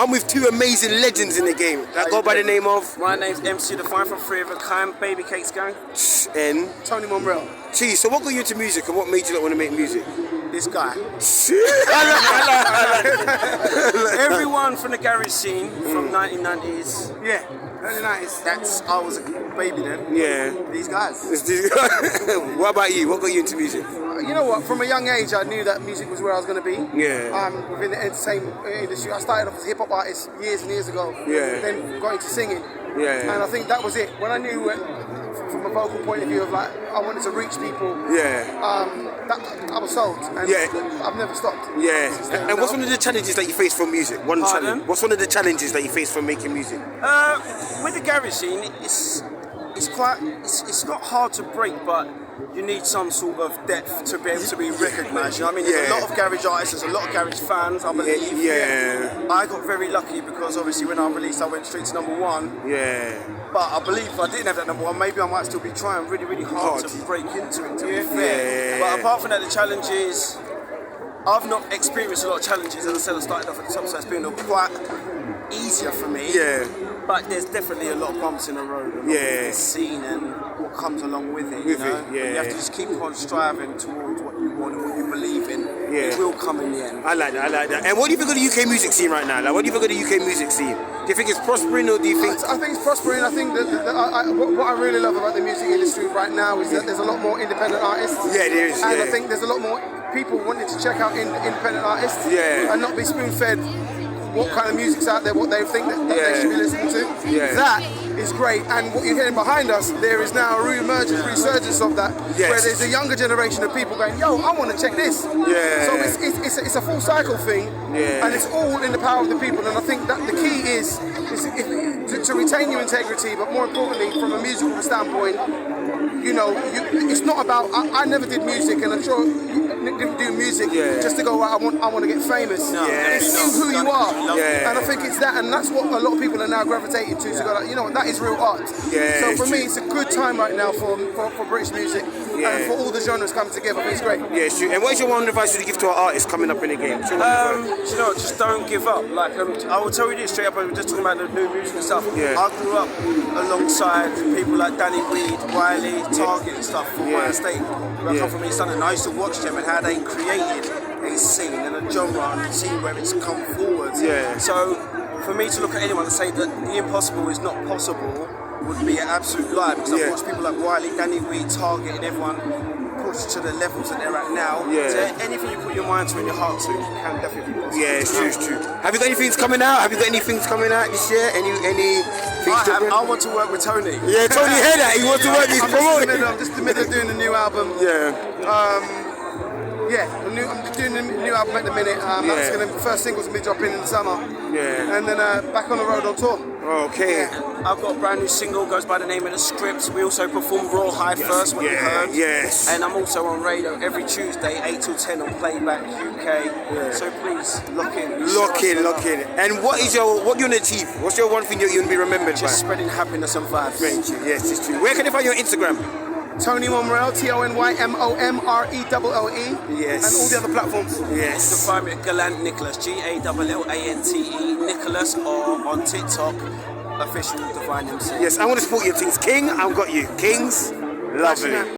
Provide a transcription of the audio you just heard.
I'm with two amazing legends in the game that go by the name of... My name's MC Define from Three of a Kind, Baby Cakes Gang. And... Tony Momrelle. Gee, so what got you into music and what made you not want to make music? This guy. I like Everyone from the garage scene from 1990s. Yeah, early 90s. I was a baby then. Yeah. These guys. What about you? What got you into music? You know what? From a young age, I knew that music was where I was going to be. Yeah. Within the entertainment industry, I started off as a hip hop artist years and years ago. Yeah. Then got into singing. Yeah. And I think that was it. When I knew, from a vocal point of view, of like I wanted to reach people. Yeah. I was sold. And Yeah. I've never stopped. Yeah. And what's one of the challenges that you face from music? One Pardon? challenge. What's one of the challenges that you face from making music? With the garage scene, it's not hard to break, but you need some sort of depth to be able to be recognised. You know what I mean? There's a lot of garage artists, there's a lot of garage fans, I believe. Yeah. I got very lucky because obviously when I released, I went straight to #1. Yeah. But I believe if I didn't have that #1, maybe I might still be trying really, really hard to break into it, to be fair. But apart from that, the challenges, I've not experienced a lot of challenges. As I said, I started off at the top, so it's been quite easier for me. Yeah. But there's definitely a lot of bumps in the road. Yeah. The scene and what comes along with it. You know? Yeah. You have to just keep on striving towards what you want and what you believe in. Yeah. It will come in the end. I like that. And what do you think of the UK music scene right now? Like, what do you think of the UK music scene? Do you think it's prospering or do you think... I think it's prospering. I think that what I really love about the music industry right now is that there's a lot more independent artists. Yeah, there is. And yeah. I think there's a lot more people wanting to check out independent artists. Yeah. And not be spoon-fed what kind of music's out there, what they think that they should be listening to. Yeah. That is great. And what you're hearing behind us, there is now a resurgence of that, where there's a younger generation of people going, yo, I want to check this. Yeah. So it's a full cycle thing, and it's all in the power of the people. And I think that the key is to retain your integrity, but more importantly, from a musical standpoint, you know, it's not about. I never did music, and I'm sure you didn't do music just to go. I want to get famous. No. It's who you are, Yeah. and I think it's that, and that's what a lot of people are now gravitating to. To go like, you know, that is real art. Yeah, So it's for me, true. it's a good time right now for British music, and for all the genres coming together. I think it's great. Yeah, it's true. And what is your one advice you give to our artists coming up in the game? Do you know, just don't give up. Like I will tell you this straight up. I was just talking about the new music and stuff. Yeah. I grew up alongside people like Danny Weed, Wiley, Target and stuff from my estate. Where I come from East London. I used to watch them and how they created a scene and a genre and a scene where it's come forward. Yeah. So for me to look at anyone and say that the impossible is not possible would be an absolute lie, because I've watched people like Wiley, Danny Weed, Target and everyone push to the levels that they're at now. Yeah. So anything you put your mind to and your heart to can definitely be possible. Yeah, it's true, it's true. Have you got anything coming out? Have you got anything coming out this year? Any I want to work with Tony. Yeah, Tony heard that. He wants to work. He's promoting. I'm just in the middle of doing a new album. Yeah. I'm doing a new album at the minute. That's gonna first single's gonna be dropping in the summer. Yeah. And then back on the road on tour. Okay. I've got a brand new single, goes by the name of The Script. We also perform Raw High first, what you heard. Yes. And I'm also on radio every Tuesday, 8 till 10 on Playback UK. So please, lock in. Lock in. And what do you want to achieve? What's your one thing you're going to be remembered by? Just spreading happiness and vibes. Thank you. Yes, it's true. Where can they find you on Instagram? Tony Momrelle, TonyMomrelle. Yes. And all the other platforms. You can Yes. find me at Gallantenicholas, GALLANTE Nicholas, or on TikTok, official Divine MC. Yes, I want to support your things. King, I've got you. Kings, lovely.